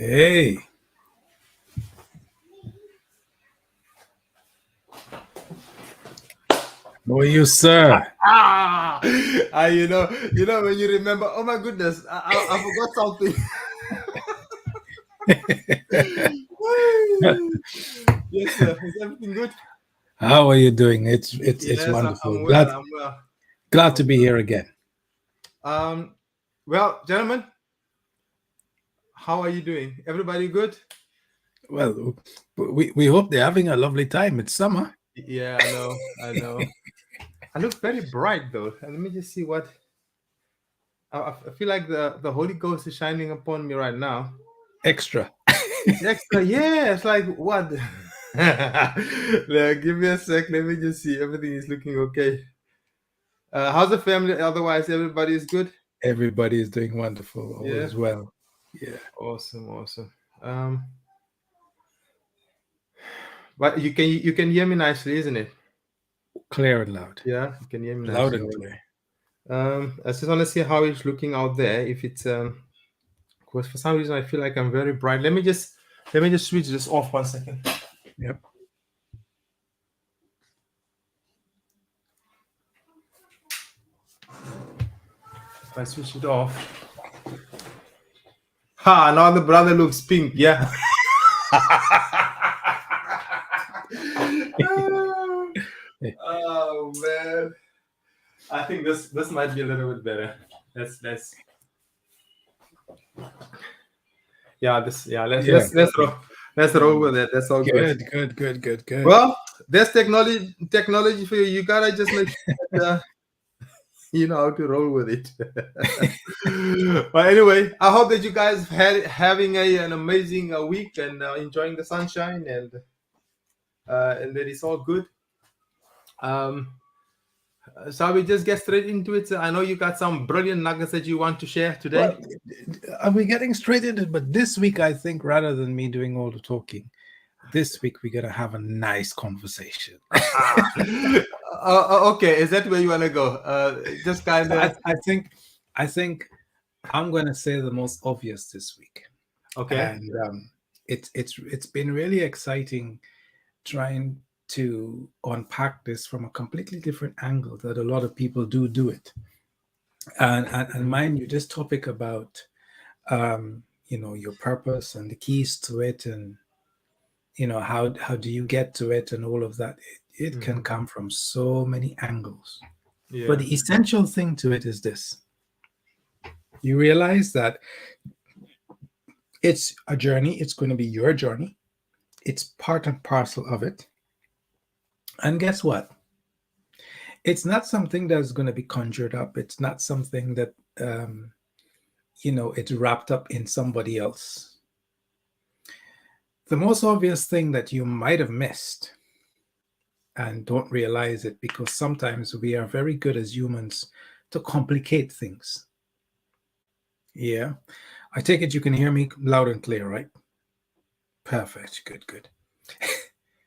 Hey, how are you, sir? Ah, you know when you remember. Oh my goodness, I forgot something. Yes, sir. Is everything good? How are you doing? It's Yes, wonderful. I'm well. Glad I'm well. glad to I'm be well. here again. Um, well, gentlemen, how are you doing? Everybody good? Well, we hope they're having a lovely time. It's summer. Yeah, I know. I know. I look very bright though. Let me just see what. I feel like the Holy Ghost is shining upon me right now. Extra. It's extra. Yeah, it's like what? Give me a sec. Let me just see. Everything is looking okay. How's the family? Otherwise, everybody is good. Everybody is doing wonderful. All Yeah. is well. Yeah, Awesome. Awesome. But you can hear me nicely, isn't it? clear and loud. Yeah, you can hear me Loud nicely. and clear. I just want to see how it's looking out there. If it's because for some reason I feel like I'm very bright. Let me just switch this off 1 second. Yep. If I switch it off. Ha! Now the brother looks pink. Yeah. Oh man, I think this might be a little bit better. Let's yeah this yeah let's Yeah. let's let's roll let's roll with it. That's all good. Good. Well, there's technology for you. You gotta just make sure that, you know how to roll with it. But anyway, I hope that you guys having an amazing week and enjoying the sunshine and that it's all good. Um, Shall we just get straight into it? I know you got some brilliant nuggets that you want to share Well, today. are we getting straight into it? But this week, I think rather than me doing all the talking, this week we're gonna have a nice conversation. Okay, is that where you want to go? Just kind So of. I think I'm going to say the most obvious this week, Okay. and it's been really exciting trying to unpack this from a completely different angle that a lot of people do it. And Mhm. mind you, this topic about your purpose and the keys to it, and how do you get to it, and all of that. It can Mhm. come from so many angles. But Yeah. the essential thing to it is this: you realize that it's a journey. It's going to be your journey. It's part and parcel of it. And guess what? It's not something that's going to be conjured up. It's not something that, it's wrapped up in somebody else. The most obvious thing that you might have missed and don't realize it, because sometimes we are very good as humans to complicate things. Yeah. I take it you can hear me loud and clear, right? Perfect. Good.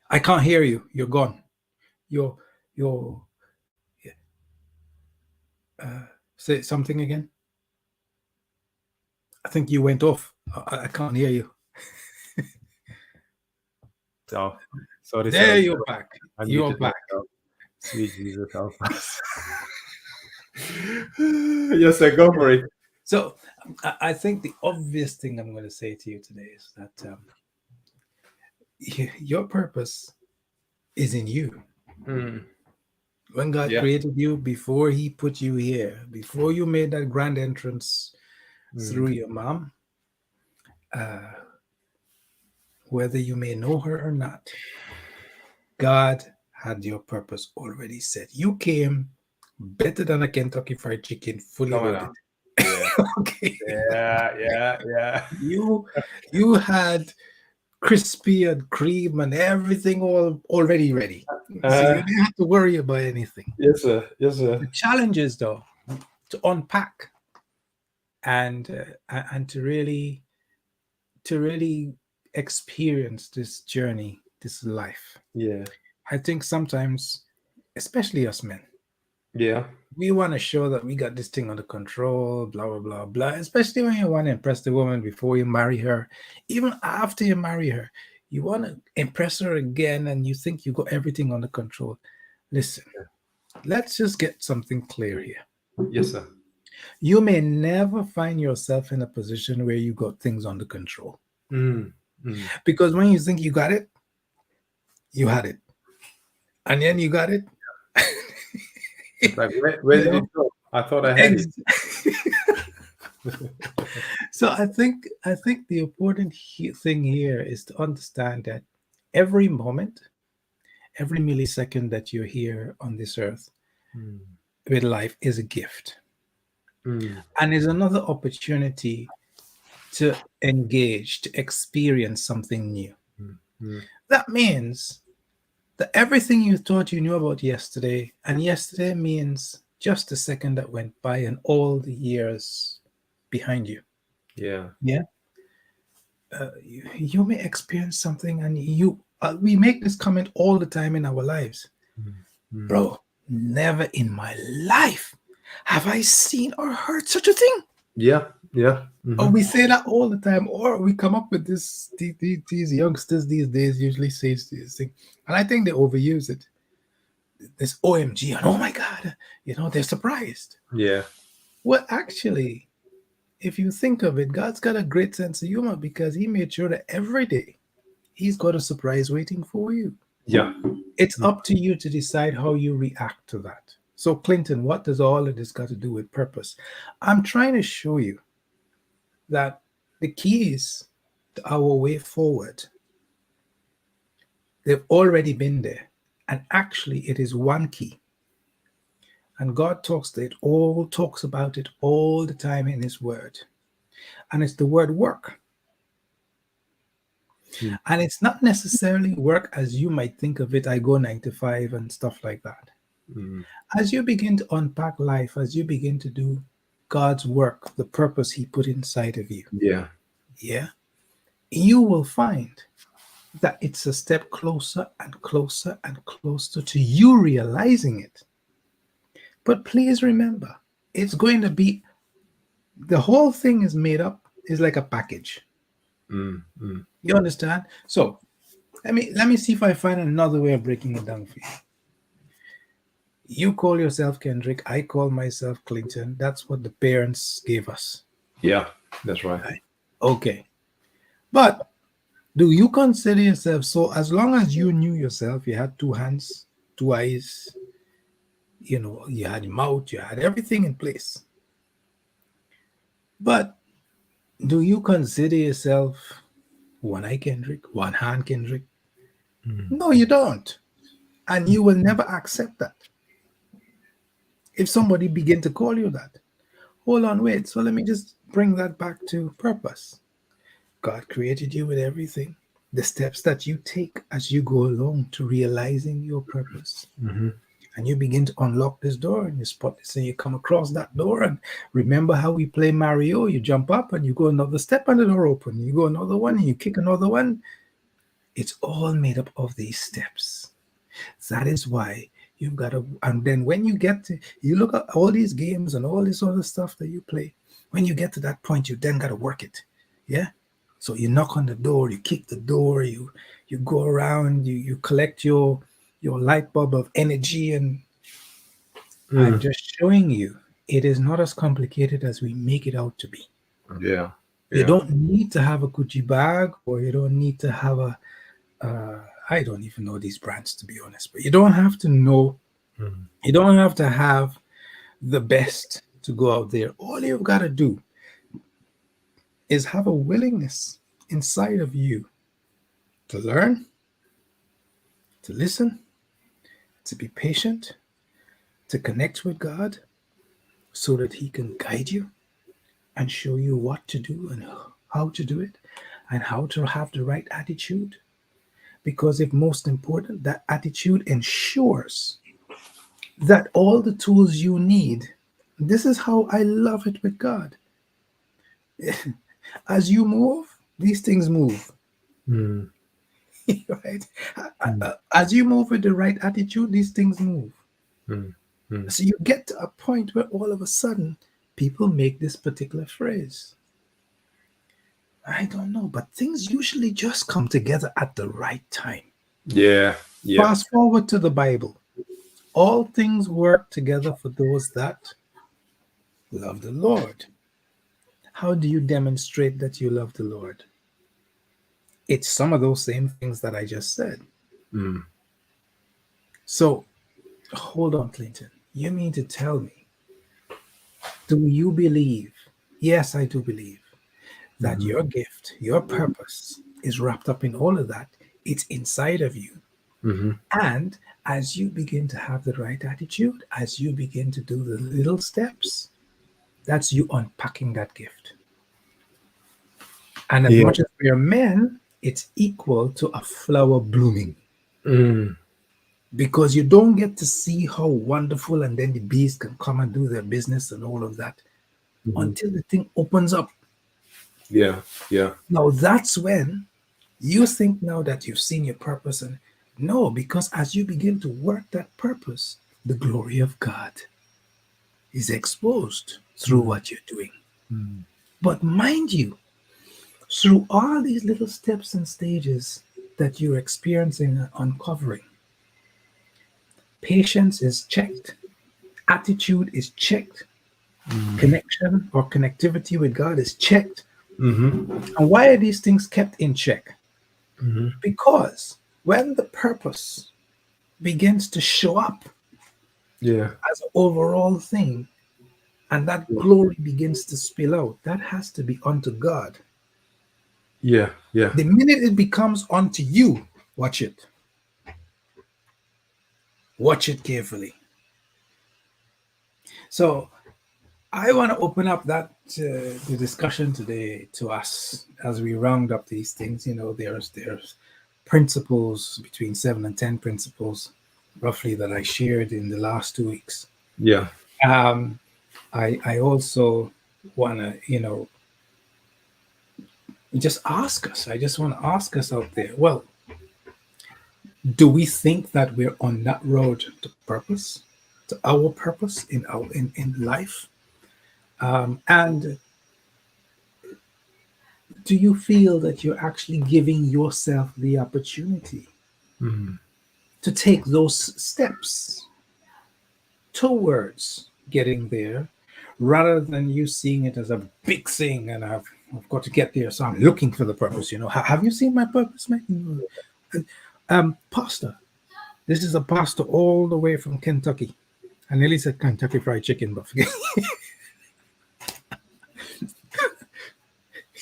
I can't hear you. You're gone. You're Uh, say something again. I think you went off. I can't hear you. So, sorry, There, sir. you're back. I You're muted back. myself. Sweet Jesus, help us. Yes, sir. Go for it. So, I think the obvious thing I'm going to say to you today is that your purpose is in you. Mm. When God Yeah. created you, before He put you here, before you made that grand entrance Mm. through your mom, uh, whether you may know her or not, God had your purpose already set. You came better than a Kentucky Fried Chicken, fully Come on loaded. now. Yeah. Okay, Yeah. you you had crispy and cream and everything all already ready, so you Uh, didn't have to worry about anything. yes, sir. Yes, sir. The challenge is though to unpack and to really experience this journey, this life. Yeah. I think sometimes, especially us men, Yeah. We want to show that we got this thing under control, blah, blah, blah, blah. Especially when you want to impress the woman before you marry her. Even after you marry her, you want to impress her again and you think you got everything under control. Listen, let's just get something clear here. Yes, sir. You may never find yourself in a position where you got things under control. Mm. Mm. Because when you think you got it, you had it. And then you got it. It's like, where You did it know, go? I thought I had it. ex- so I think the important thing here is to understand that every moment, every millisecond that you're here on this earth Mm. with life is a gift Mm. and is another opportunity to engage, to experience something new. Mm. Mm. That means that everything you thought you knew about yesterday, and yesterday means just a second that went by and all the years behind you. Yeah. Yeah. You may experience something, and we make this comment all the time in our lives. Mm. Mm. Bro, never in my life have I seen or heard such a thing. Yeah. Yeah. Or Mm-hmm. we say that all the time, or we come up with this. These youngsters these days usually say this thing, and I think they overuse it. This OMG and oh my God, they're surprised. Yeah. Well, actually, if you think of it, God's got a great sense of humor because He made sure that every day He's got a surprise waiting for you. Yeah. It's up to you to decide how you react to that. So, Clinton, what does all of this got to do with purpose? I'm trying to show you that the keys to our way forward, they've already been there. And actually, it is one key. And God talks about it all the time in His Word. And it's the word work. Mm. And it's not necessarily work as you might think of it. I go 9 to 5 and stuff like that. Mm. As you begin to unpack life, as you begin to do God's work, the purpose He put inside of you, Yeah. yeah, you will find that it's a step closer and closer and closer to you realizing it. But please remember, it's going to be the whole thing is made up, is like a package. Mm. Mm. You understand? So let me see if I find another way of breaking it down for you. You call yourself Kendrick, I call myself Clinton. That's what the parents gave us. Yeah. That's right. Right? Okay. But do you consider yourself, so as long as you knew yourself, you had 2 hands, 2 eyes, you had your mouth, you had everything in place. But do you consider yourself one eye Kendrick, one hand Kendrick? Mm. No, you don't. And you will never accept that. If somebody begin to call you that, hold on, wait. So let me just bring that back to purpose. God created you with everything. The steps that you take as you go along to realizing your purpose. Mm-hmm. And you begin to unlock this door and you spot this and you come across that door. And remember how we play Mario? You jump up and you go another step and the door open. You go another one and you kick another one. It's all made up of these steps. That is why you've got to, and then when you look at all these games and all this other stuff that you play, when you get to that point, you then got to work it. Yeah. So you knock on the door, you kick the door, you go around, you collect your light bulb of energy, and I'm Mm. just showing you it is not as complicated as we make it out to be. Yeah. You Yeah. don't need to have a Gucci bag, or you don't need to have uh, I don't even know these brands to be honest, but you don't have to know, Mm. you don't have to have the best to go out there. All you've got to do is have a willingness inside of you to learn, to listen, to be patient, to connect with God so that He can guide you and show you what to do and how to do it and how to have the right attitude. Because, if most important, that attitude ensures that all the tools you need, this is how I love it with God. As you move, these things move, Mm. right? Mm. As you move with the right attitude, these things move. Mm. Mm. So you get to a point where all of a sudden people make this particular phrase. I don't know, but things usually just come together at the right time. Yeah. Yeah. Fast forward to the Bible. All things work together for those that love the Lord. How do you demonstrate that you love the Lord? It's some of those same things that I just said. Mm. So hold on, Clinton. You mean to tell me, do you believe? Yes, I do believe that Mm-hmm. your gift, your purpose is wrapped up in all of that. It's inside of you. Mm-hmm. And as you begin to have the right attitude, as you begin to do the little steps, that's you unpacking that gift. And as Yeah. much as we are men, it's equal to a flower blooming Mm. because you don't get to see how wonderful and then the bees can come and do their business and all of that Mm-hmm. until the thing opens up. Yeah. Yeah. Now that's when you think now that you've seen your purpose and no, because as you begin to work that purpose, the glory of God is exposed through Mm. what you're doing. Mm. But mind you, through all these little steps and stages that you're experiencing and uncovering, patience is checked, attitude is checked, Mm. connection or connectivity with God is checked. Mm-hmm. And why are these things kept in check? Mm-hmm. Because when the purpose begins to show up Yeah. as an overall thing and that Yeah. glory begins to spill out, that has to be unto God. Yeah. Yeah. The minute it becomes unto you, watch it. Watch it carefully. So I want to open up that the discussion today to us as we round up these things. You know, there's principles between 7 and 10 principles, roughly that I shared in the last 2 weeks. Yeah. Um, I also want to just ask us. I just want to ask us out there. Well, do we think that we're on that road to purpose, to our purpose in life? And do you feel that you're actually giving yourself the opportunity Mm. to take those steps towards getting there rather than you seeing it as a big thing and I've got to get there, so I'm looking for the purpose? Have you seen my purpose, man? Pastor, this is a pastor all the way from Kentucky. I nearly said Kentucky Fried Chicken, but forget.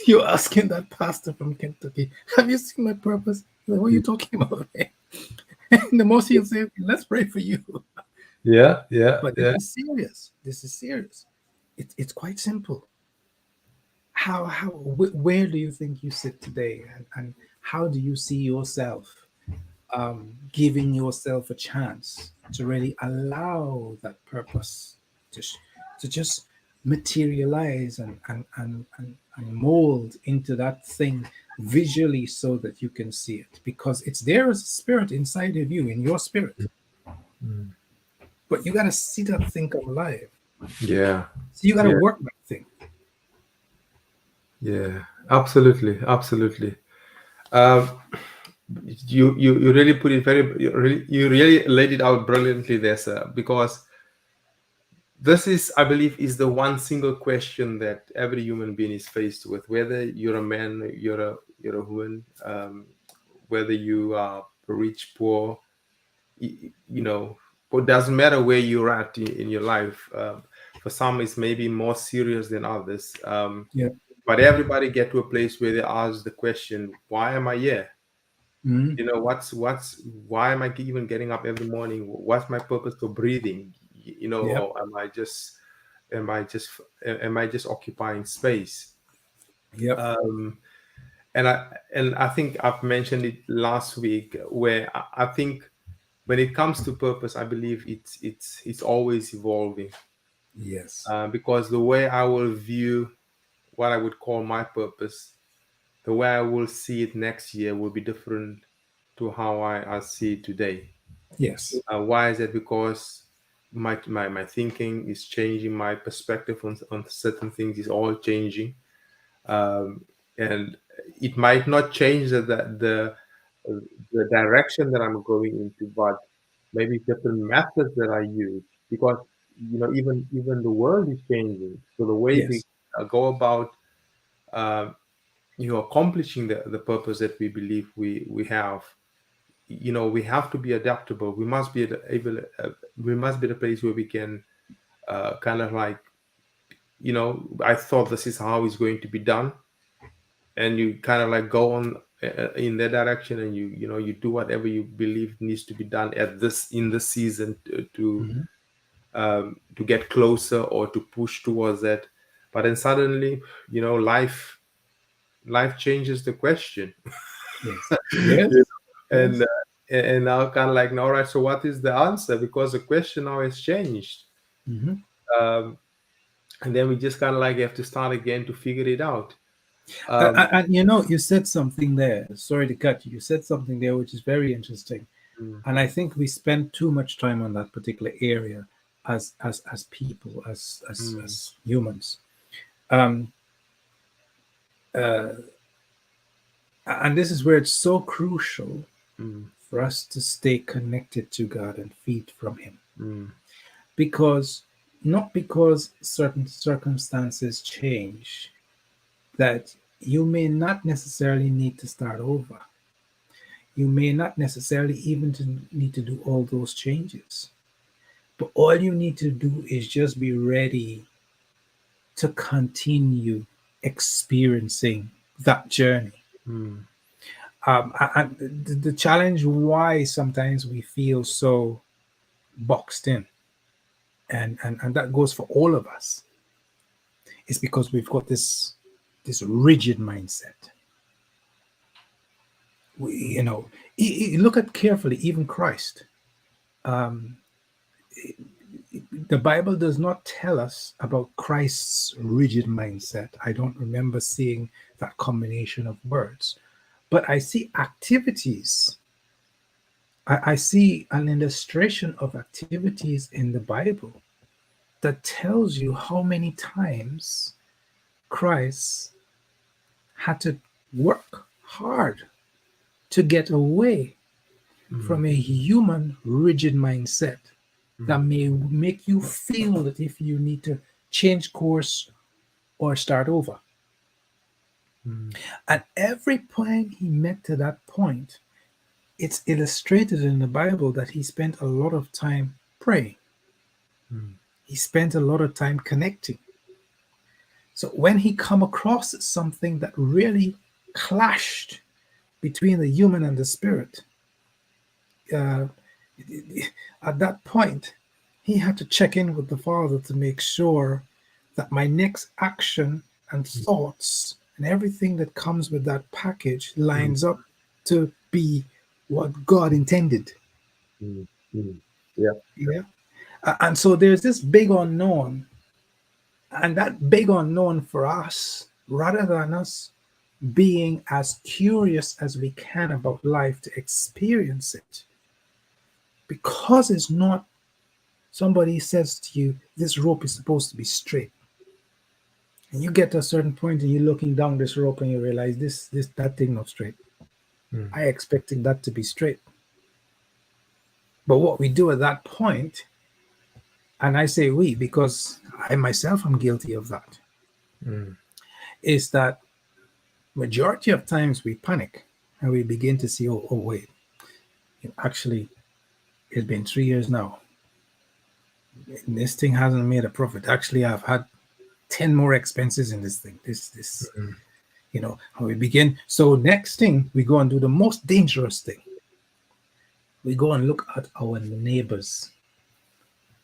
You're asking that pastor from Kentucky, have you seen my purpose? Like, what are you talking about? And the most he'll say, let's pray for you. Yeah. Yeah. But this Yeah. is serious. This is serious. It's quite simple. Where do you think you sit today, and how do you see yourself giving yourself a chance to really allow that purpose to to just materialize and mold into that thing visually so that you can see it, because it's there as a spirit inside of you, in your spirit, Mm. but you got to see that thing come alive. Yeah. So you got to Yeah. work that thing. Yeah. Absolutely. Absolutely. Um, you really put it very you really laid it out brilliantly there, sir. Because this is, I believe, is the one single question that every human being is faced with, whether you're a man, you're a woman, whether you are rich, poor, you know, it doesn't matter where you're at in your life. For some, it's maybe more serious than others. Yeah. But everybody get to a place where they ask the question, why am I here? Mhm. What's why am I even getting up every morning? What's my purpose for breathing? Yep. Or am I just am I just occupying space? Yep. Um, and I think I've mentioned it last week, where I think when it comes to purpose, I believe it's always evolving, Yes. because the way I will view what I would call my purpose, the way I will see it next year will be different to how I see it today. Yes. Why is that? Because my thinking is changing, my perspective on certain things is all changing. And it might not change the direction that I'm going into, but maybe different methods that I use, because even the world is changing. So the way we Yes. go about uh, accomplishing the purpose that we believe we have, we have to be adaptable. We must be able, we must be the place where we can kind of like, I thought this is how it's going to be done, and you kind of like go on in that direction, and you do whatever you believe needs to be done at this in the season Hmm. to get closer or to push towards that. But then suddenly, life changes the question. Yes. You know, Yes. and Yes. now kind of like, all right, so what is the answer, because the question now has changed. Hmm. um, and then we just kind of like have to start again to figure it out. um, And you said something there. Sorry to cut you. You said something there which is very interesting, mm, and I think we spend too much time on that particular area as people, mm, as humans. Um, uh, and this is where it's so crucial mm, for us to stay connected to God and feed from Him, mm, because not because certain circumstances change that you may not necessarily need to start over. You may not necessarily even need to do all those changes, but all you need to do is just be ready to continue experiencing that journey. mm, And the challenge why sometimes we feel so boxed in, and that goes for all of us, is because we've got this rigid mindset. mm, Look at carefully, even Christ. Um, the Bible does not tell us about Christ's rigid mindset. I don't remember seeing that combination of words, but I see activities. I see an illustration of activities in the Bible that tells you how many times Christ had to work hard to get away mm, from a human rigid mindset that mm, may make you feel that if you need to change course or start over. mm, At every point he met to that point, it's illustrated in the Bible that he spent a lot of time praying. mm, He spent a lot of time connecting. So when he come across something that really clashed between the human and the spirit, uh, at that point, he had to check in with the Father to make sure that my next action and thoughts and everything that comes with that package mm, lines up to be what God intended. mm, mm. Yeah. Yeah. And so there's this big unknown, and that big unknown for us, rather than us being as curious as we can about life to experience it, because it's not somebody says to you, this rope is supposed to be straight. And you get to a certain point and you're looking down this rope and you realize that thing not straight. Mm, I expected that to be straight. But what we do at that point, and I say we because I myself am guilty of that, mm, is that majority of times we panic and we begin to see, oh wait, actually it's been 3 years now. This thing hasn't made a profit. Actually, I've had 10 more expenses in this thing. This mm, and we begin. So next thing, we go and do the most dangerous thing. We go and look at our neighbors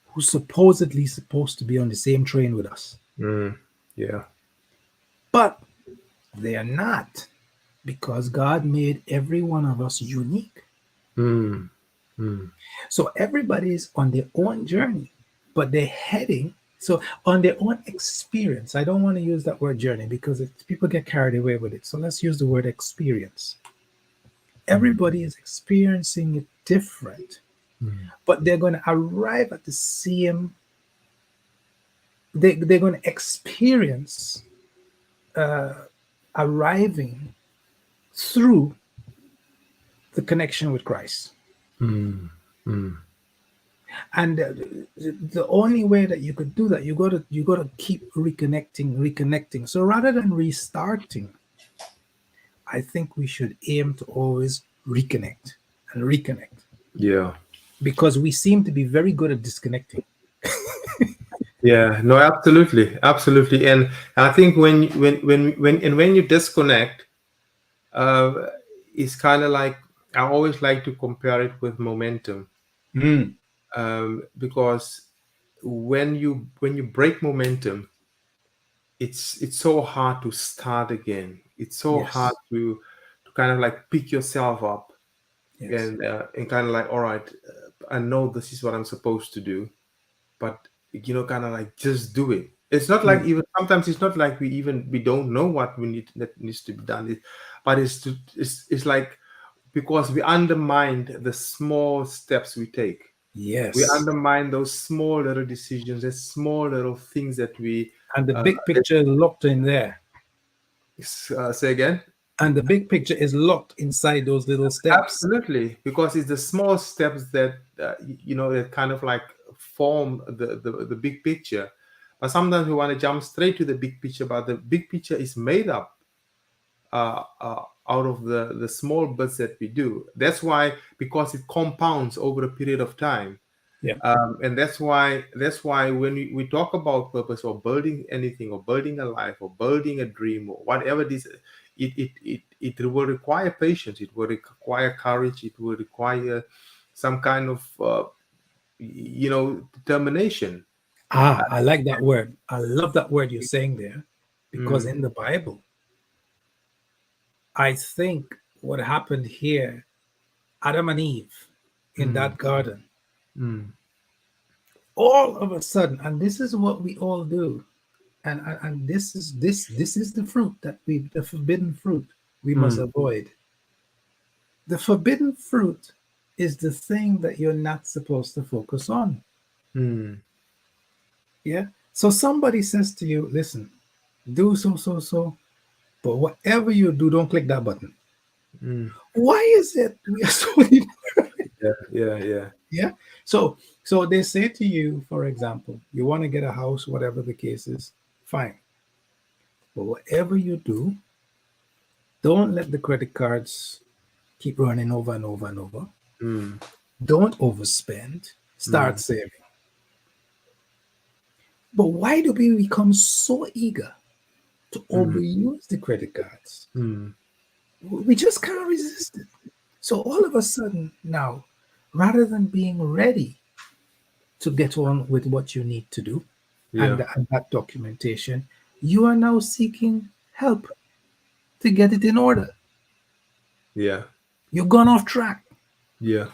who supposedly supposed to be on the same train with us, mm. Yeah. but they are not, because God made every one of us unique. Mm, mm, So everybody is on their own journey, but they're heading so on their own experience. I don't want to use that word journey because people get carried away with it. So let's use the word experience. mm, Everybody is experiencing it different, Mm. but they're going to arrive at the same, they're going to experience uh, arriving through the connection with Christ. Mm. Mm. And the only way that you could do that, you got to keep reconnecting. So rather than restarting, I think we should aim to always reconnect and reconnect, Yeah. because we seem to be very good at disconnecting. Yeah. No, absolutely. Absolutely. And I think when you disconnect, uh, it's kind of like, I always like to compare it with momentum, Mm, because when you break momentum, it's so hard to start again. It's so hard yes, to kind of like pick yourself up, yes. and kind of like, all right, I know this is what I'm supposed to do, but kind of like just do it. It's not like, Mm, even sometimes it's not like we don't know what we need that needs to be done. But it's like, because we undermine the small steps we take. We yes. undermine those small little decisions, the small little things that we And the uh, big picture is locked in there. say again. And the big picture is locked inside those little steps. Absolutely, because it's the small steps that that kind of like form the big picture. But sometimes we want to jump straight to the big picture, but the big picture is made up out of the small bits that we do. That's why, because it compounds over a period of time. Yeah. And that's why when we talk about purpose, or building anything, or building a life, or building a dream, or whatever this, it will require patience, it will require courage, it will require some kind of determination. Ah, I like that word. I love that word you're saying there, because Mm, in the Bible, I think what happened here, Adam and Eve in mm, that garden, mm, all of a sudden, and this is what we all do, and this is the fruit that the forbidden fruit we must mm, avoid. The forbidden fruit is the thing that you're not supposed to focus on. mm, Yeah. So somebody says to you, listen, do so, but whatever you do, don't click that button. mm. Why is it we are so Yeah, yeah, yeah. yeah? So they say to you, for example, you want to get a house, whatever the case is, fine. But whatever you do, don't let the credit cards keep running over and over and over. Mm, Don't overspend. Start mm, saving. But why do we become so eager to mm, overuse the credit cards? mm. We just can't resist it. So all of a sudden now, rather than being ready to get on with what you need to do Yeah, and that documentation, you are now seeking help to get it in order. yeah, You've gone off track. yeah.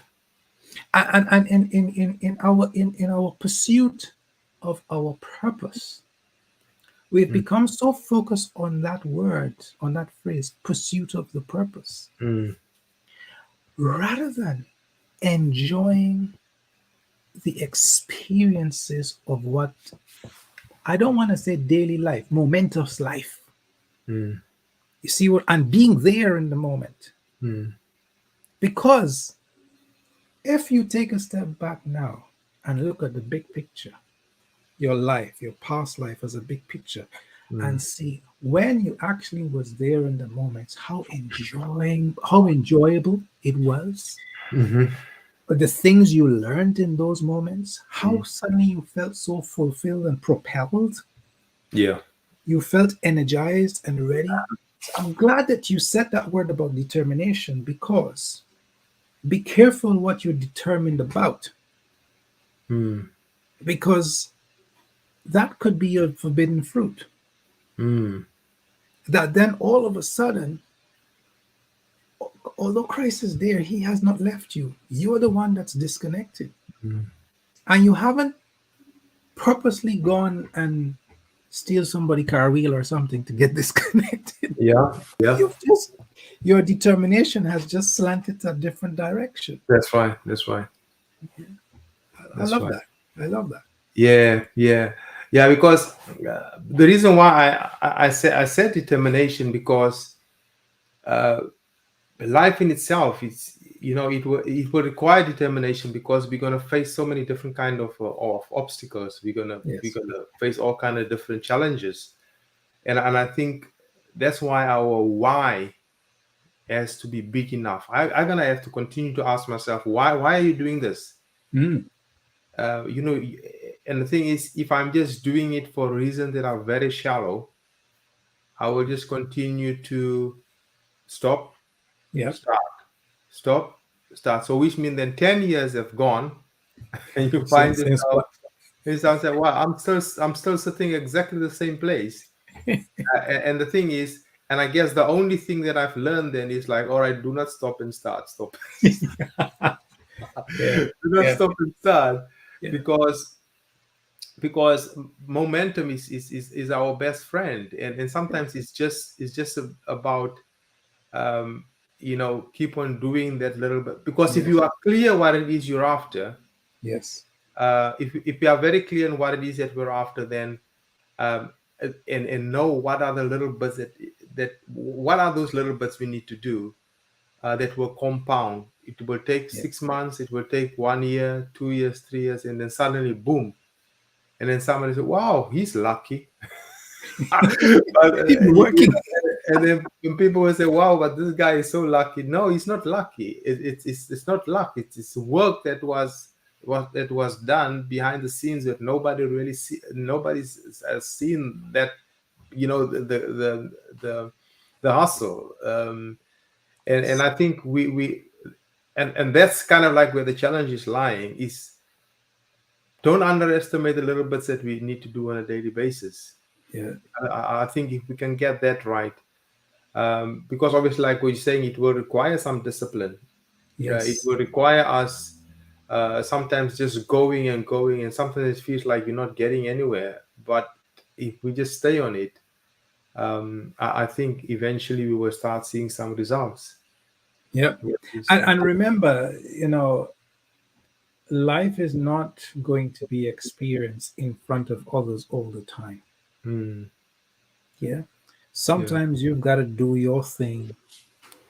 And in our pursuit of our purpose, we've Mm, become so focused on that word, on that phrase, pursuit of the purpose, mm, rather than enjoying the experiences of what I don't want to say daily life, momentous life. mm, You see what, and being there in the moment. mm, Because if you take a step back now and look at the big picture, your life, your past life as a big picture, mm, and see when you actually was there in the moments, how enjoyable it was, mhm, but the things you learned in those moments, how mm. suddenly you felt so fulfilled and propelled, Yeah. you felt energized and ready. So I'm glad that you said that word about determination, because be careful what you're determined about, Mm, because that could be a forbidden fruit. mm, That then all of a sudden, although Christ is there, he has not left you. You're the one that's disconnected. mm. And you haven't purposely gone and steal somebody's car wheel or something to get disconnected. Yeah, yeah. You've just Your determination has just slanted a different direction. That's right. That's right. I That's love right. that. I love that. Yeah, yeah, yeah. Because the reason why I said determination, because uh, life in itself, it's, it will require determination, because we're gonna face so many different kind of obstacles. We're Yes. gonna face all kind of different challenges, and I think that's why our why has to be big enough. I'm gonna have to continue to ask myself, why are you doing this? Mm. uh, you know and the thing is, if I'm just doing it for reasons that are very shallow, I will just continue to stop, Yeah. start, stop, start. So which means then 10 years have gone, and you find Since yourself, what? say, wow, I'm still sitting exactly the same place. And the thing is, and I guess the only thing that I've learned then is like, all right, do not stop and start, stop. Yeah. Do not Yeah. stop and start, Yeah. because momentum is our best friend, and sometimes it's just about, um keep on doing that little bit, because if Yes. you are clear what it is you're after, Yes. if you are very clear on what it is that we're after, then and know what are the little bits that what are those little bits we need to do, that will compound. It will take Yes. 6 months, it will take 1 year, 2 years, 3 years, and then suddenly boom. And then somebody said, wow, he's lucky. But, Keep working. and then when people will say, wow, but this guy is so lucky. No, he's not lucky. It's not luck. It's work that was done behind the scenes that nobody really nobody's has seen that, the hustle. And I think we and that's kind of like where the challenge is lying, is don't underestimate the little bits that we need to do on a daily basis. Yeah. I think if we can get that right, because obviously, like what you're saying, it will require some discipline. It Yes. will require us sometimes just going and going, and sometimes it feels like you're not getting anywhere. But if we just stay on it, I think eventually we will start seeing some results. Yeah. Yeah, please. And remember, life is not going to be experienced in front of others all the time. Mm, Yeah. yeah. Sometimes you've got to do your thing,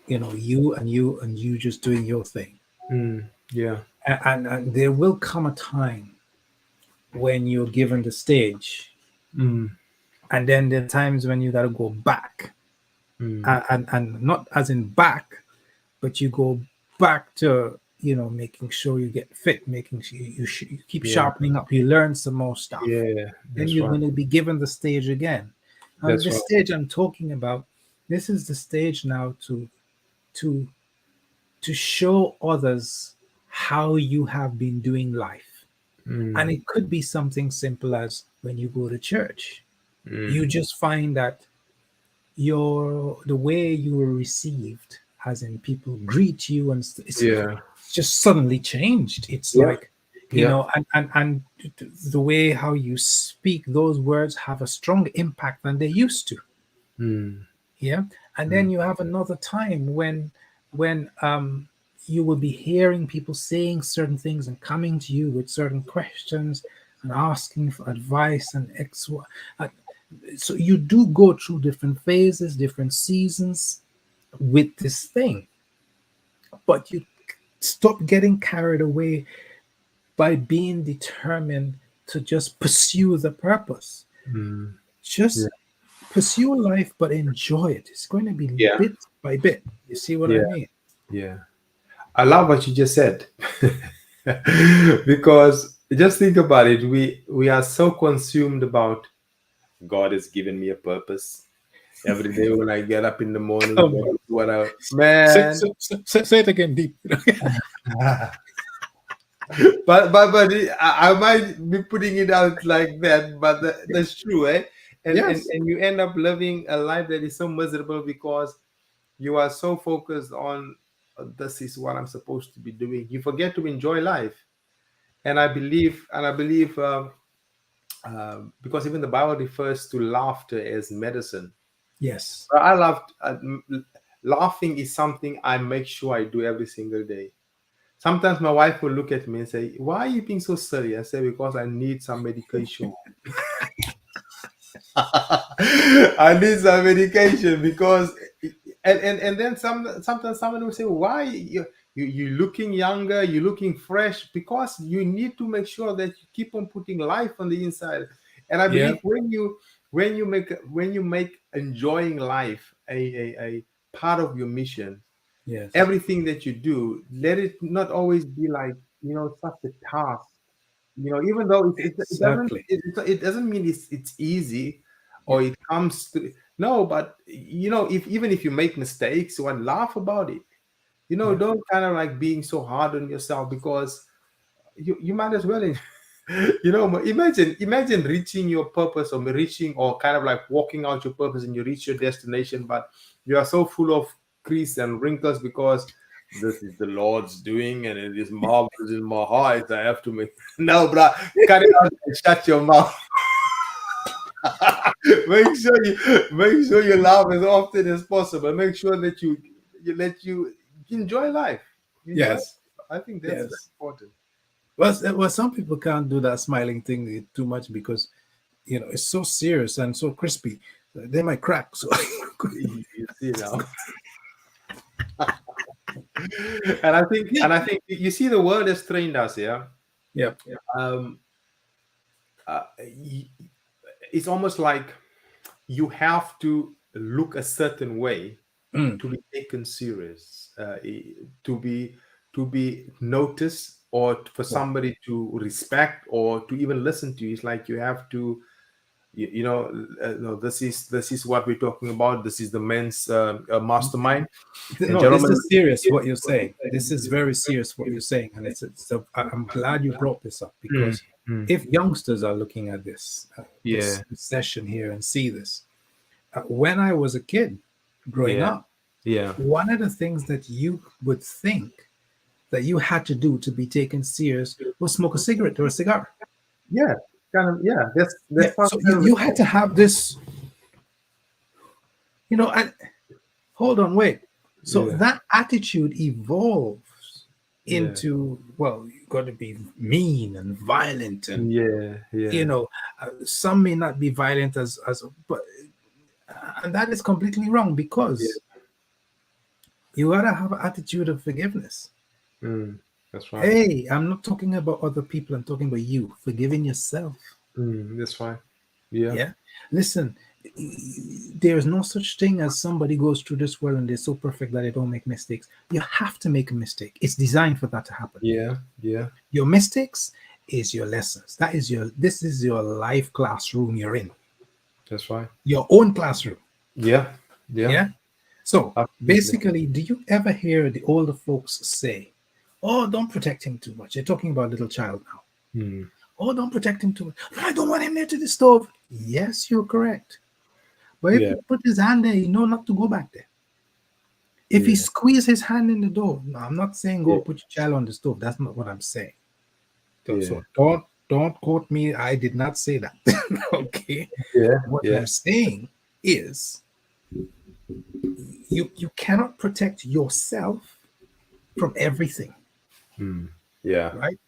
you just doing your thing. Mm, yeah. And there will come a time when you're given the stage, Mm, and then there are times when you got to go back, mm, and not as in back, but you go back to making sure you get fit, making sure you keep yeah. sharpening up, you learn some more stuff. Yeah. Then That's you're right. going to be given the stage again. And That's the right. stage I'm talking about, this is the stage now to to show others how you have been doing life. And Mm, it could be something simple as when you go to church, mm, you just find that the way you were received, as in people greet you, and yeah. it's just suddenly changed. It's Yeah. like, Yeah. and the way how you speak, those words have a strong impact than they used to. Mm, Yeah. And mm, then you have another time when you will be hearing people saying certain things and coming to you with certain questions and asking for advice and uh, so you do go through different phases, different seasons with this thing, but you stop getting carried away by being determined to just pursue the purpose. mm, yeah. Just pursue life, but enjoy it. It's going to be Yeah. bit by bit. You see what I Yeah. mean? Yeah. I love what you just said. Because just think about it. We are so consumed about God has given me a purpose. Every day when I get up in the morning, Come that on. is what I Say, man. say it again, deep. But I might be putting it out like that, but that's true, eh? And, and Yes. and you end up living a life that is so miserable, because you are so focused on, this is what I'm supposed to be doing. You forget to enjoy life. And I believe, because even the Bible refers to laughter as medicine. Yes. But I love laughing is something I make sure I do every single day. Sometimes my wife will look at me and say, "Why are you being so silly?" I say, "Because I need some medication." I need some medication because, and then sometimes someone will say, "Why you looking younger? You looking fresh?" Because you need to make sure that you keep on putting life on the inside. And I Yeah. believe when you make enjoying life a part of your mission, Yes. everything that you do, let it not always be like, such a task. Even though Exactly. it doesn't mean it's easy, or Yeah. it comes to, no, but if even if you make mistakes, one, laugh about it. Yeah. Don't kind of like being so hard on yourself, because you might as well imagine reaching your purpose, or reaching, or kind of like walking out your purpose, and you reach your destination, but you are so full of crease and wrinkles because this is the Lord's doing and it is marvelous in my heart. I have to make no, bruh, cut it out and shut your mouth. Make sure you laugh as often as possible. Make sure that you enjoy life. Enjoy. Yes. I think that's very Yes. important. Well, some people can't do that smiling thing too much because it's so serious and so crispy. They might crack. So You see now. And I think you see the world has trained us, yeah. yeah. Um, y- it's almost like you have to look a certain way Mm. to be taken serious, to be noticed, or for Yeah. somebody to respect, or to even listen to you. It's like you have to, no, this is what we're talking about. This is the men's mastermind, and No, this gentlemen. is serious what you're saying. This is very serious what you're saying, and I'm glad you brought this up Mm, because mm. if youngsters are looking at this Yeah, this session here and see this, when I was a kid growing yeah, up, yeah, one of the things that you would think that you had to do to be taken serious was smoke a cigarette or a cigar. yeah. Kind of, yeah. That's Yeah, part so of you had to have this, and hold on, wait. So yeah, that attitude evolves yeah, into, well, you got to be mean and violent, and yeah, you yeah, know, some may not be violent but and that is completely wrong yeah. because you gotta have an attitude of forgiveness. Mm, that's right. Hey, I'm not talking about other people. I'm talking about you forgiving yourself. That's right. Yeah. Yeah. Listen, there's no such thing as somebody goes through this world and they're so perfect that they don't make mistakes. You have to make a mistake. It's designed for that to happen. Yeah. Yeah. Your mistakes is your lessons. This is your life classroom you're in. That's right. Your own classroom. Yeah. Yeah. Yeah. So Absolutely. basically, do you ever hear the older folks say, "Oh, don't protect him too much"? They're talking about little child now. Mm. "Oh, don't protect him too much. No, I don't want him near to the stove." Yes, you're correct. But if Yeah. he put his hand there, you know not to go back there. If he Yeah. squeeze his hand in the door, no, I'm not saying Yeah. go put your child on the stove. That's not what I'm saying. So, Yeah. so don't quote me. I did not say that. Okay. Yeah. What Yeah. I'm saying is you cannot protect yourself from everything, Mm. Yeah. right?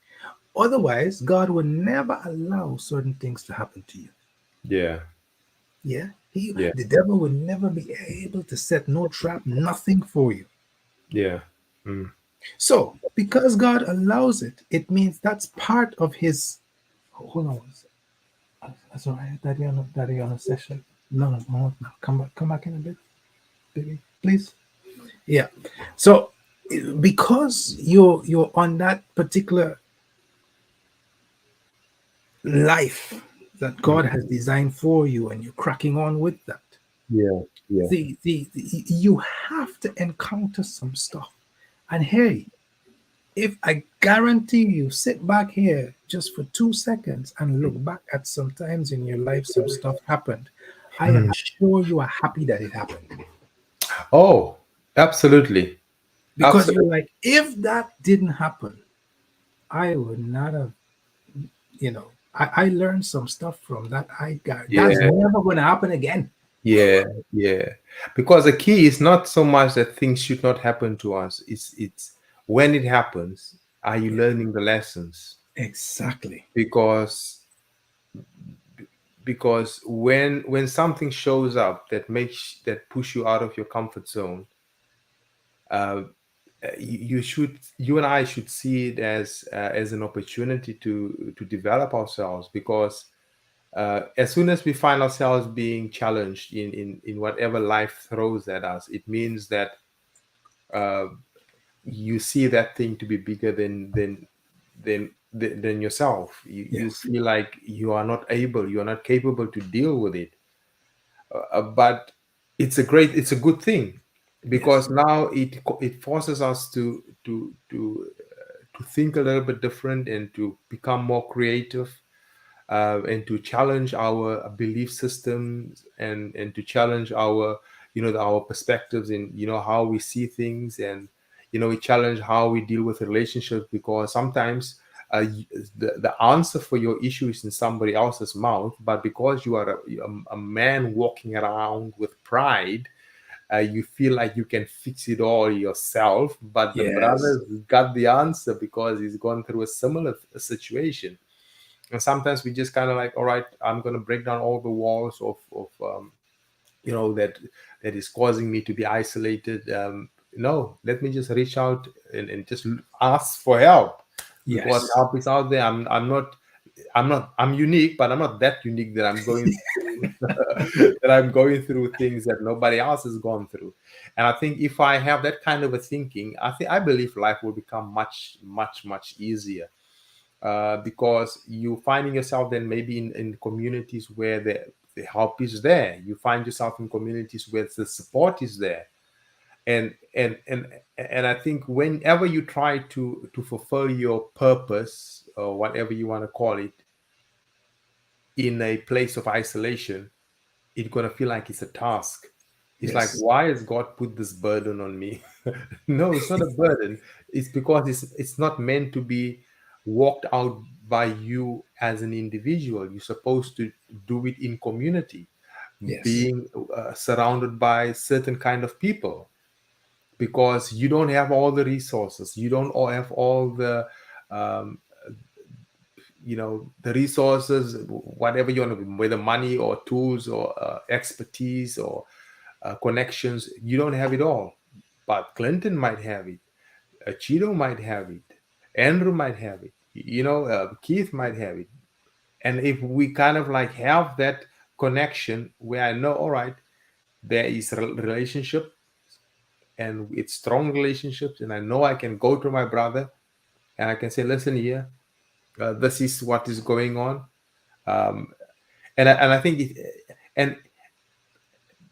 Otherwise, God will never allow certain things to happen to you. Yeah. Yeah. Yeah. The devil will never be able to set no trap, nothing for you. Yeah. Mm. So, because God allows it, it means that's part of His. Hold on one second. That's all right. Daddy on a session. No, no, no, no. Come back in a bit, baby, please. Yeah. So, because you're on that particular life that Mm. God has designed for you, and you're cracking on with that, Yeah. Yeah. you have to encounter some stuff. And hey, if I guarantee you sit back here just for 2 seconds and look back at some times in your life some stuff happened, I am Mm. sure you are happy that it happened. Oh, absolutely. Because you're Absolutely. like, if that didn't happen, I would not have, I learned some stuff from that. I got that's Yeah. never gonna happen again. Yeah. Yeah. Because the key is not so much that things should not happen to us. It's when it happens. Are you learning the lessons? Exactly. Because when something shows up that push you out of your comfort zone, uh, you and I should see it as an opportunity to develop ourselves, because as soon as we find ourselves being challenged in whatever life throws at us, it means that uh, you see that thing to be bigger than yourself. You Yes. feel like you are not capable to deal with it. But it's a good thing, Yes. because now it forces us to think a little bit different and to become more creative, and to challenge our belief systems, and to challenge our our perspectives in how we see things, and we challenge how we deal with relationships, because sometimes the answer for your issue is in somebody else's mouth, but because you are a man walking around with pride, you feel like you can fix it all yourself, but the Yes. brother's got the answer because he's gone through a similar situation. And sometimes we just kind of like, all right, I'm going to break down all the walls of that is causing me to be isolated. No, let me just reach out and just ask for help, because Yes. help is out there. I'm unique, but I'm not that unique that I'm going that I'm going through things that nobody else has gone through. And I think if I have that kind of a thinking, I believe life will become much, much, much easier, because you finding yourself then maybe in communities where the help is there. You find yourself in communities where the support is there. And I think whenever you try to fulfill your purpose, or whatever you want to call it, in a place of isolation, it's gonna feel like it's a task. It's like, Yes. why has God put this burden on me? No, it's not a burden. It's because it's not meant to be walked out by you as an individual. You're supposed to do it in community, Yes. being surrounded by certain kind of people, because you don't have all the resources. You don't all have all the um, the resources, whatever you want to, whether money or tools or expertise or connections. You don't have it all, but Clinton might have it, Cheeto might have it, Andrew might have it, Keith might have it. And if we kind of like have that connection where I know, all right, there is relationship, and it's strong relationships, and I know I can go to my brother and I can say, listen here, this is what is going on. um, and I think and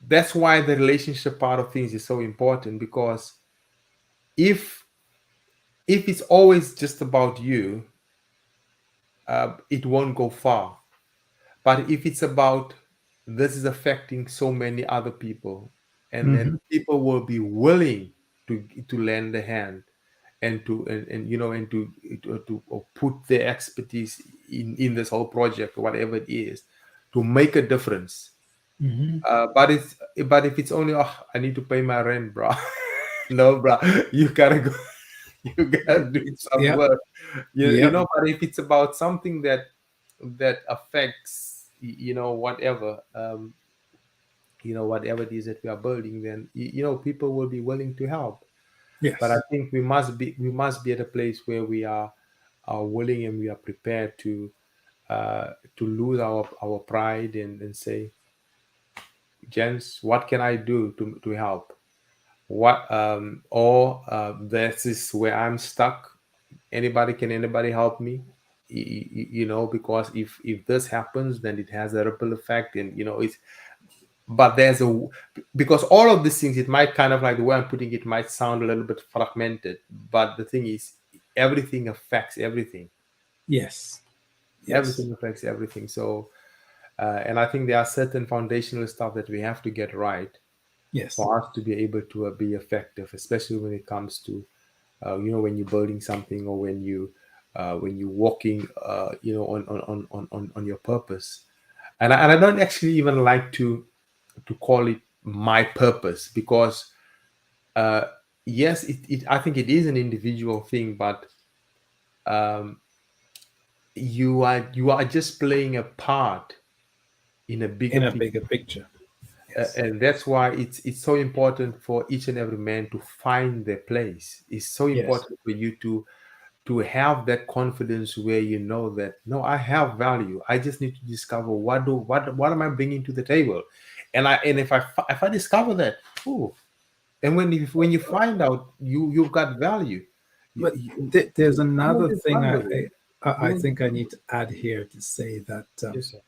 that's why the relationship part of things is so important, because if it's always just about you, it won't go far. But if it's about, this is affecting so many other people, and then Hmm. people will be willing to lend a hand, and to put their expertise in this whole project, or whatever it is, to make a difference. Hmm. But if it's only, oh, I need to pay my rent, bro. No, bro, you gotta go. You gotta do some Yep. work. Yep. But if it's about something that affects, whatever, whatever it is that we are building, then people will be willing to help. But I Yes. think we must be at a place where we are willing, and we are prepared uh, to lose our pride, and say, gents, what can I do to help? What or This is where I'm stuck. Anybody help me? Because if this happens, then it has a ripple effect, and it's but there's a because all of these things, it might kind of like, the way I'm putting it might sound a little bit fragmented, but the thing is, everything affects everything. Yes. Yes. Everything affects everything. So and I think there are certain foundational stuff that we have to get right Yes. for us to be able to be effective, especially when it comes to when you're building something, or when you're walking on your purpose. And I don't actually even like to call it my purpose, because uh, yes, I think it is an individual thing, but um, you are just playing a part in a bigger In a picture. bigger picture. Yes. And that's why it's so important for each and every man to find their place. It's so Yes. important for you to have that confidence where you know that no, I have value. I just need to discover what am I bringing to the table, and if I discover that, oh, and when you find out you've got value, But there's you another always thing run with it. I You think I need to add here to say that Yes, sir.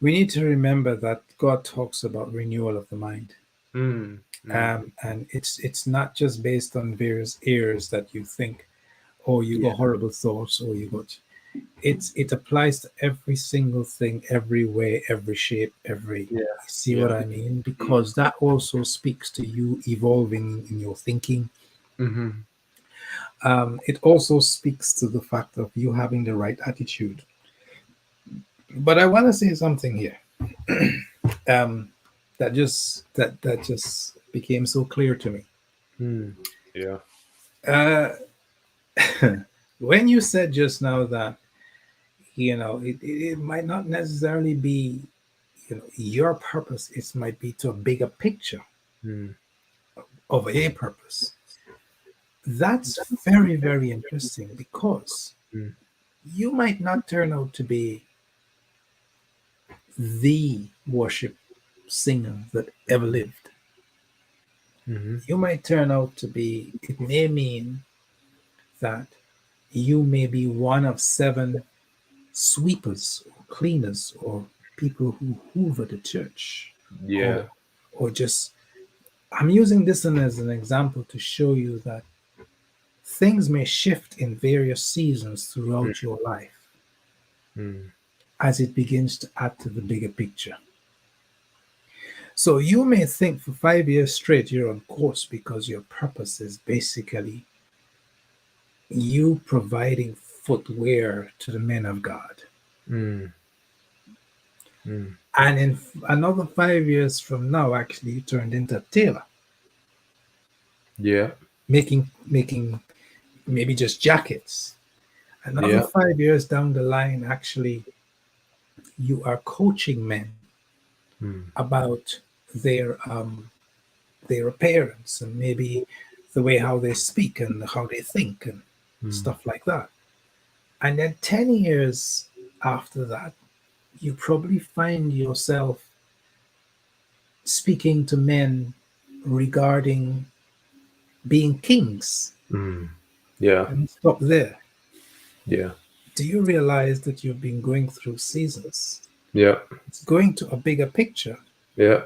we need to remember that God talks about renewal of the mind. Mm, mm, And it's not just based on various errors that you think, or you yeah, got horrible thoughts, or you got it applies to every single thing, every way, every shape, every yeah, you see what yeah. I mean? Mm, Because that also speaks to you evolving in your thinking. mm-hmm, It also speaks to the fact of you having the right attitude. But I want to say something here um, that just became so clear to me. mm, yeah. Uh, when you said just now that it might not necessarily be your purpose, it might be to a bigger picture Mm, of a purpose. That's very, very interesting because mm, you might not turn out to be the worship singer that ever lived. mm-hmm, You might turn out to be, it may mean that you may be one of seven sweepers or cleaners or people who hoover the church, yeah. or just, I'm using this one as an example to show you that things may shift in various seasons Mm, throughout your life mm, as it begins to add to the bigger picture. So you may think for 5 years straight you're on course because your purpose is basically you providing footwear to the men of God. mm, mm, And in another 5 years from now, actually, you turned into a tailor, yeah. making maybe just jackets. Another Yeah. 5 years down the line, actually, you are coaching men Mm, about their their appearance and maybe the way how they speak and how they think and mm, stuff like that. And then 10 years after that, you probably find yourself speaking to men regarding being kings. mm. Yeah. And stop there. Yeah. Do you realize that you've been going through seasons? Yeah. It's going to a bigger picture. Yeah.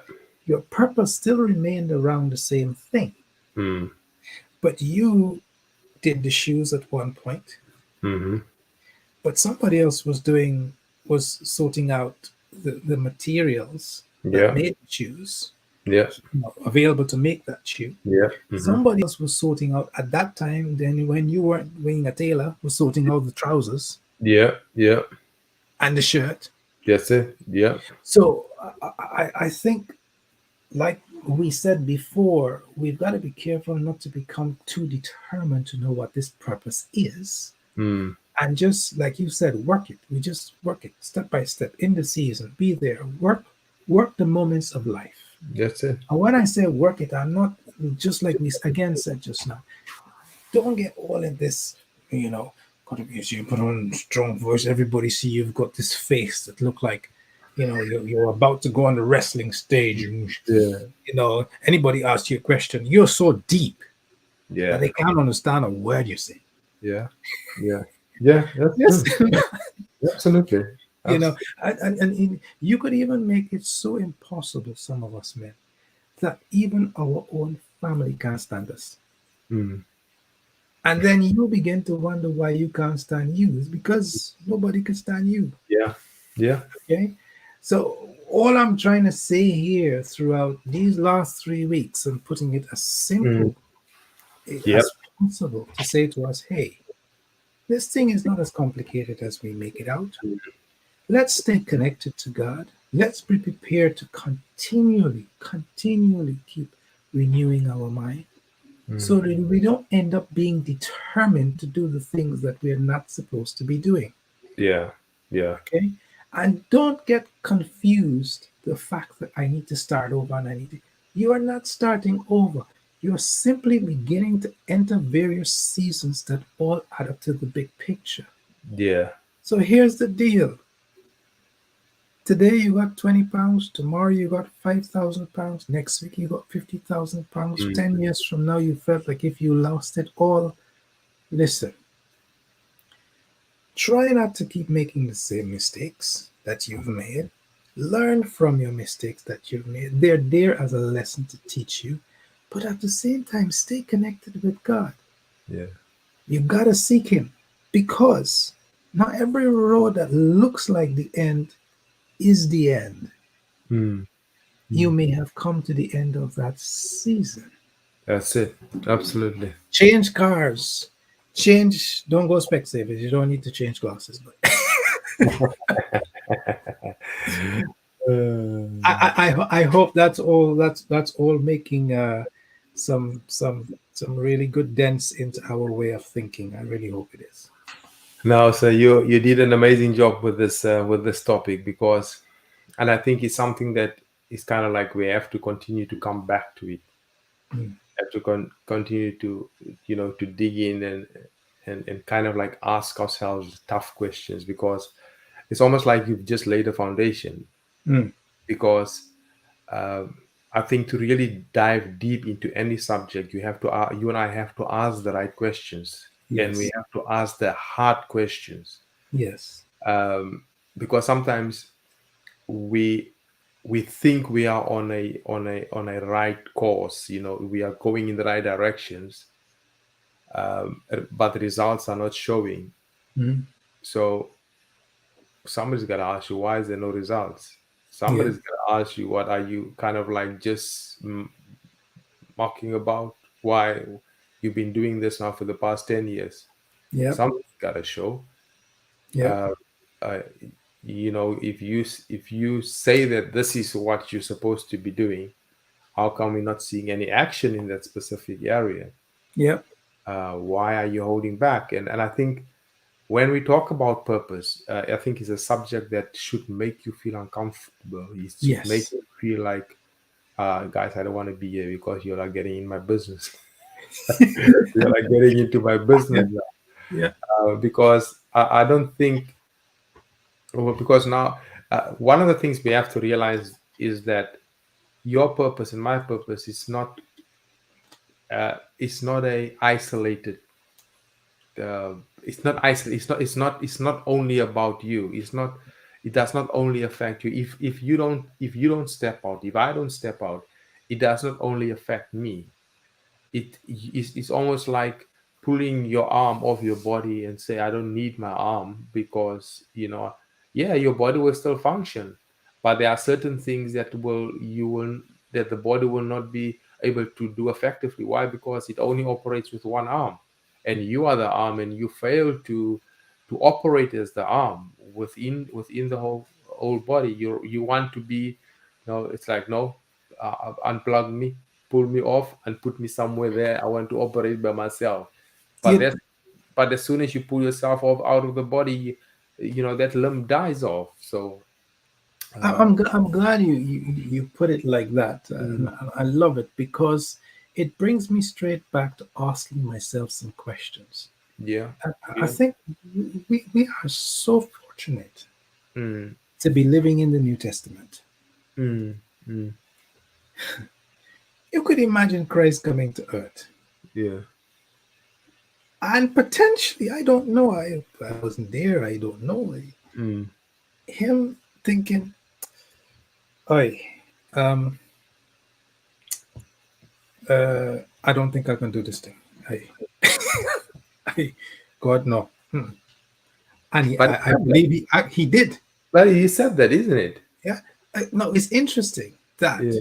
Your purpose still remained around the same thing, Mm, but you did the shoes at one point, mm-hmm. but somebody else was sorting out the materials that Yeah. made the shoes, Yeah. available to make that shoe. Yeah. Mm-hmm. Somebody else was sorting out at that time, then when you weren't being a tailor, was sorting out the trousers Yeah. Yeah. and the shirt. That's it. Yeah. So I think, like we said before, we've got to be careful not to become too determined to know what this purpose is. Mm, And just like you said, work it. We just work it step by step in the season. Be there. Work the moments of life. that's it. And when I say work it, I'm not just like we again said just now. Don't get all in this, gotta be you put on a strong voice. Everybody see you've got this face that look like, you're about to go on the wrestling stage. And, Yeah. anybody asks you a question, you're so deep that Yeah. they can't understand a word you say. Yeah. Yeah. Yeah. That's Yes. true. Absolutely. you know, Absolutely. and you could even make it so impossible, some of us men, that even our own family can't stand us. Mm, And then you begin to wonder why you can't stand you. It's because nobody can stand you. yeah. Yeah. Okay. So all I'm trying to say here throughout these last 3 weeks, and putting it as Mm, simple yeah. as possible to say to us, hey, this thing is not as complicated as we make it out. Let's stay connected to God. Let's be prepared to continually keep renewing our mind. Mm. so that we don't end up being determined to do the things that we're not supposed to be doing. Yeah. Yeah. Okay? And don't get confused the fact that I need to start over and I need to. You are not starting over. You're simply beginning to enter various seasons that all add up to the big picture. Yeah. So here's the deal. Today you got £20, tomorrow you got £5,000, next week you got £50,000. Mm. 10 years from now, you felt like if you lost it all. Listen, try not to keep making the same mistakes that you've made. Learn from your mistakes that you've made. They're there as a lesson to teach you, but at the same time, stay connected with God. Yeah. You gotta seek Him because not every road that looks like the end is the end. Mm. You Mm. may have come to the end of that season. That's it. Absolutely. Change cars. Change. Don't go Specsavers. You don't need to change glasses. But I hope that's all. That's all making some really good dents into our way of thinking. I really hope it is. No, so you did an amazing job with this topic, because, and I think it's something that is kind of like we have to continue to come back to it. Mm, Have to continue to, to dig in, and kind of like ask ourselves tough questions, because it's almost like you've just laid a foundation. mm, Because um, I think to really dive deep into any subject, you and I have to ask the right questions, and we yes. have to ask the hard questions. Yes. um, because sometimes we we think we are on a right course, we are going in the right directions, but the results are not showing. Mm, So somebody's got to ask you, why is there no results? yeah. Somebody's got to ask you, what are you kind of like just mocking about? Why you've been doing this now for the past 10 years? Yep. Something's got to show. Yep. uh, uh, if you say that this is what you're supposed to be doing, how come we're not seeing any action in that specific area? Yep. Why are you holding back? And I think when we talk about purpose, I think it's a subject that should make you feel uncomfortable. It should make Yes. you feel like, guys, I don't want to be here because you're like getting in my business. You're like getting into my Yeah. business now. Yeah. Because I don't think, well, because now, one of the things we have to realize is that your purpose and my purpose is not a isolated. It's not isolated. It's not only about you. It's not. It does not only affect you. If you don't step out, if I don't step out, it does not only affect me. It's almost like pulling your arm off your body and say, I don't need my arm, because yeah, your body will still function, but there are certain things that the body will not be able to do effectively. Why? Because it only operates with one arm, and you are the arm, and you fail to operate as the arm within the whole body. You want to be, it's like, no, unplug me, pull me off, and put me somewhere there. I want to operate by myself. But It, that's but as soon as you pull yourself off out of the body, that limb dies off. So uh, I'm glad you put it like that. And mm, I love it because it brings me straight back to asking myself some questions. yeah, I yeah, think we are so fortunate mm, to be living in the New Testament. mm, mm, You could imagine Christ coming to earth. yeah, And potentially, I don't know, I wasn't there, I don't know. mm, Him thinking, "Oi, um, I don't think I can do this thing. I, I God, no." And but I believe he did. he said that, isn't it? Yeah. No, it's interesting that Yeah,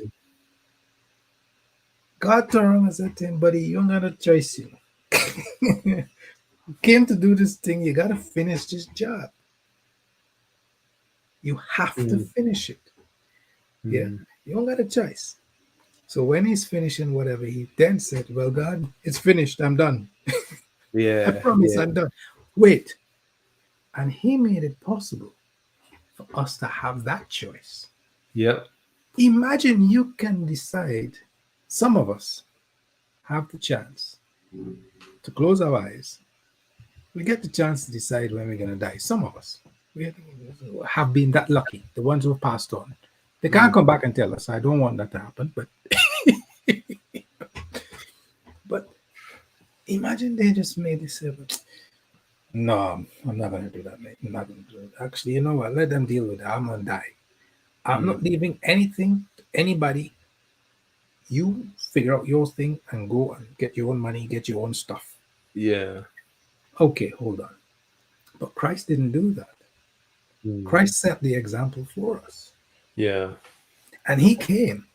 God turned around and said to him, buddy, you don't got a choice, you came to do this thing, you got to finish this job. You have to mm, finish it. Yeah. mm, You don't got a choice. So when he's finishing whatever, he then said, "Well, God, it's finished. I'm done. I Yeah. promise Yeah. I'm done." Wait. And he made it possible for us to have that choice. Yep. Imagine you can decide, some of us have the chance to close our eyes. We get the chance to decide when we're going to die. Some of us we have been that lucky, the ones who passed on. They Mm. can't come back and tell us. I don't want that to happen. But imagine they just made this. No, I'm not going to do that, mate. I'm not going to do it. Actually, you know what? Let them deal with it. I'm going to die. I'm Mm. not leaving anything to anybody. You figure out your thing and go and get your own money, get your own stuff. Yeah. Okay, hold on. But Christ didn't do that. Mm. Christ set the example for us. Yeah. And he came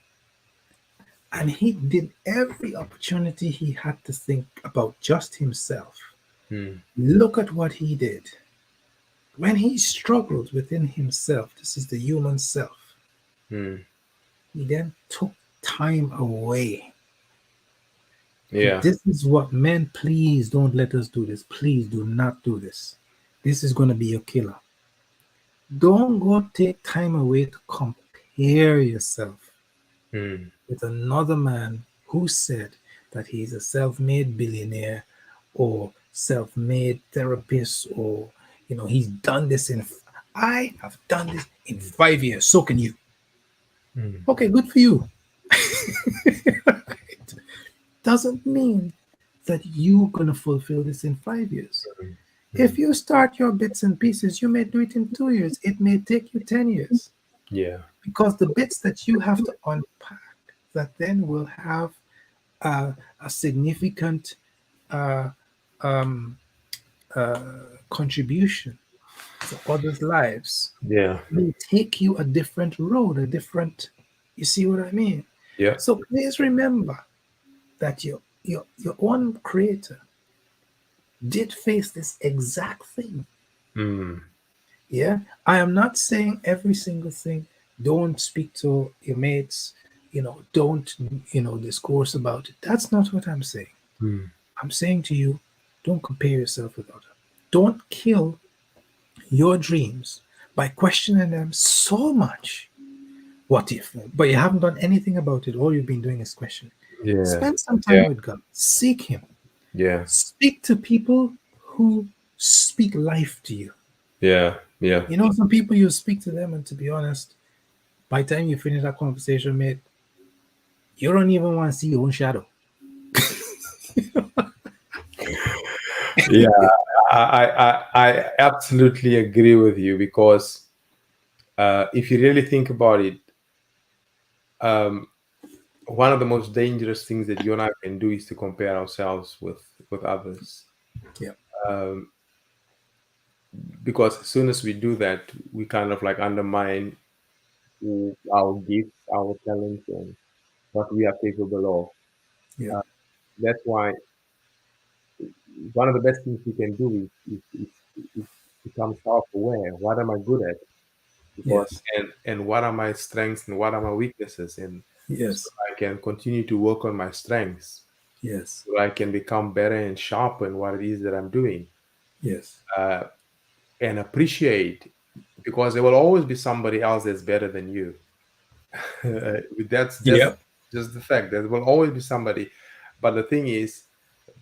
and he did every opportunity he had to think about just himself. Mm. Look at what he did. When he struggled within himself, this is the human self, Mm. he then took time away. And Yeah. this is what men, please don't let us do this. Please do not do this. This is going to be your killer. Don't go take time away to compare yourself Mm. with another man who said that he's a self-made billionaire or self-made therapist, or he's done this in I have done this in 5 years, so can you. Mm. Okay, good for you. Doesn't mean that you're going to fulfill this in 5 years. If Mm. you start your bits and pieces, you may do it in 2 years. It may take you 10 years, Yeah. because the bits that you have to unpack that then will have uh, a significant uh, um, uh, contribution to others' lives Yeah. may take you a different road, you see what I mean? Yeah. So please remember that your own creator did face this exact thing. Mm. Yeah, I am not saying every single thing. Don't speak to your mates. Don't discourse about it. That's not what I'm saying. Mm. I'm saying to you, don't compare yourself with others. Don't kill your dreams by questioning them so much. What if? But you haven't done anything about it. All you've been doing is questioning. Yeah. Spend some time Yeah. with God. Seek Him. Yeah. Speak to people who speak life to you. Yeah. Yeah. Some people, you speak to them, and to be honest, by the time you finish that conversation, mate, you don't even want to see your own shadow. Yeah. I absolutely agree with you because if you really think about it, um, one of the most dangerous things that you and I can do is to compare ourselves with others. Yeah. Um, because as soon as we do that, we kind of like undermine our gifts, our talents, and what we are capable Yeah. of. That's why one of the best things we can do is become self-aware. What am I good at? Because Yes. and what are my strengths and what are my weaknesses, and so Yes. I can continue to work on my strengths, Yes. so I can become better and sharper in what it is that I'm doing, Yes. uh, and appreciate, because there will always be somebody else that's better than you. That's Yep. just the fact. There will always be somebody, but the thing is,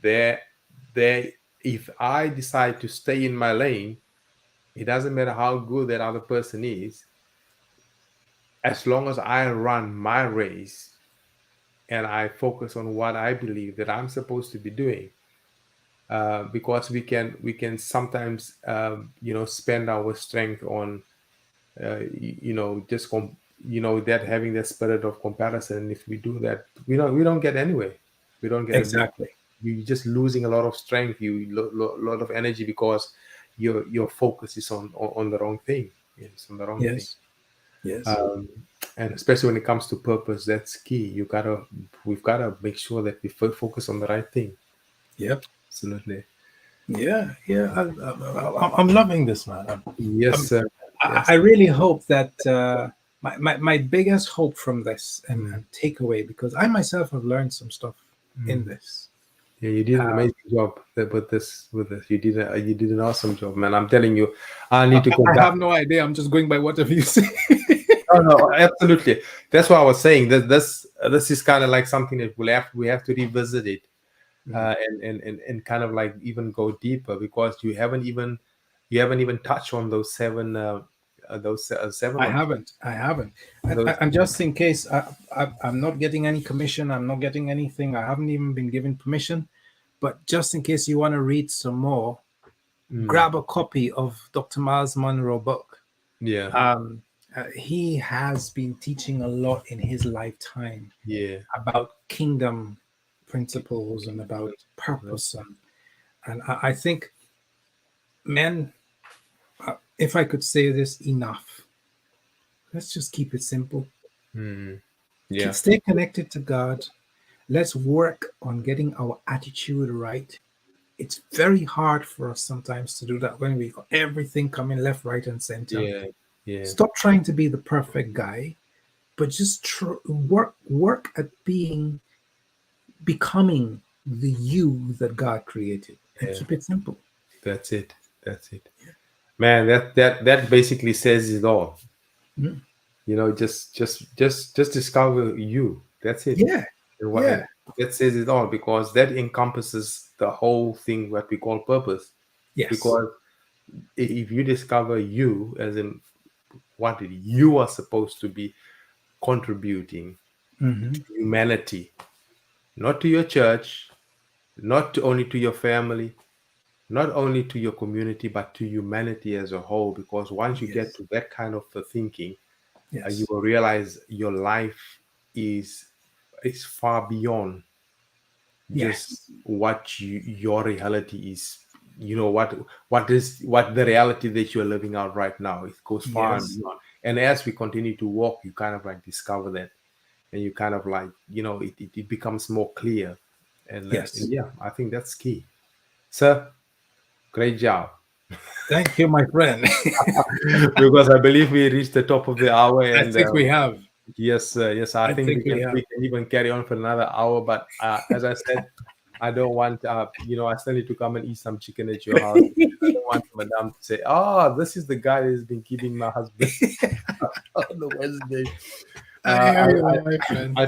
there, there. If I decide to stay in my lane, it doesn't matter how good that other person is, as long as I run my race and I focus on what I believe that I'm supposed to be doing. Because we can sometimes spend our strength on just that, having that spirit of comparison. If we do that, we don't get anywhere. We don't get anywhere. Exactly. You're just losing a lot of strength, lot of energy, because your focus is on the wrong thing. It's on the wrong thing. Yes. Yes. um, and especially when it comes to purpose, that's key. We've gotta make sure that we focus on the right thing. Yep. Absolutely. Yeah. Yeah. I'm loving this, man. Yes, I'm, sir. I Yes. really hope that my biggest hope from this and takeaway, because I myself have learned some stuff in this. Yeah, you did an amazing job with this. With this, you did an awesome job, man. I'm telling you, I need to go I back. have no idea. I'm just going by whatever you say. No, no, absolutely. That's what I was saying. That this is kind of like something that we have to revisit it, and kind of like even go deeper, because you haven't even touched on those seven I or haven't. I haven't. those. And just in case, I'm not getting any commission. I'm not getting anything. I haven't even been given permission. But just in case you want to read some more, grab a copy of Dr. Miles Monroe book. Yeah, He has been teaching a lot in his lifetime yeah, about kingdom principles and about purpose. And I think, men, if I could say this enough, let's just keep it simple. yeah, Stay connected to God. Let's work on getting our attitude right. It's very hard for us sometimes to do that when we got everything coming left, right, and center. yeah, yeah, Stop trying to be the perfect guy, but just work at becoming the you that God created, and yeah. keep it simple. That's it. That's it, man. That basically says it all. Mm. Just discover you. That's it. Yeah, And what yeah, and that says it all, because that encompasses the whole thing what we call purpose. yes, Because if you discover you, as in what you are supposed to be contributing to hmm, humanity, not to your church, not only to your family, not only to your community, but to humanity as a whole. Because once you get yes, to that kind of thinking, you yes, will realize your life is far beyond yes, just what your reality is. What the reality that you're living out right now. It goes far and yes, beyond. And as we continue to walk, you kind of like discover that, and you kind of like it becomes more clear. And yes. yeah, I think that's key, sir. Great job. Thank you, my friend. Because I believe we reached the top of the hour, I and think we have. yes, yes, I I think think we have. we can even carry on for another hour. But as I said, I don't want I still need to come and eat some chicken at your house. I don't want Madame to say, "Oh, this is the guy who's been giving my husband on the Wednesday." I hear you, my friend.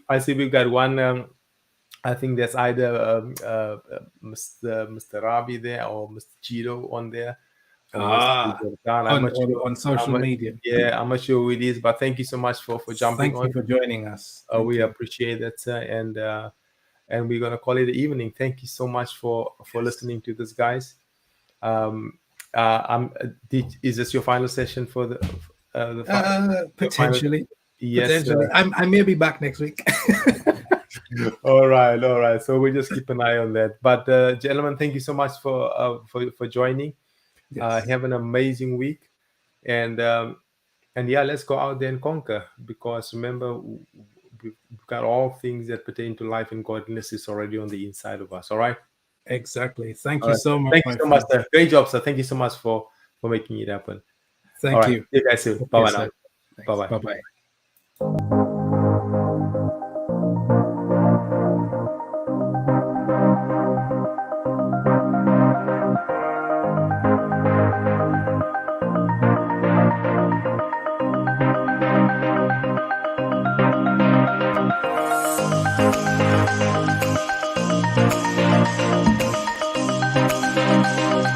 I see we've got one. I think that's either Mr. Rabi there, or Mr. Cheeto on there, or Mr. Ah, Jordan. I'm not sure. on social media. I'm not sure who it is, but thank you so much for jumping Thank on. you for joining us. Thank We you. appreciate that, sir, and we're gonna call it the evening. Thank you so much for listening to this, guys. Is this your final session for your final? Potentially, Yes. potentially. I may be back next week. All right, all right. So we just keep an eye on that. But gentlemen, thank you so much for joining. Yes, Have an amazing week, and yeah, let's go out there and conquer. Because remember, we've got all things that pertain to life and godliness is already on the inside of us. All right. exactly. Thank All you right. so much, Thank you my so much, friend. sir. Great job, sir. Thank you so much for making it happen. All Thank right. you. See you guys soon. Bye Okay, bye now. sir. Bye Thanks. bye. Bye bye.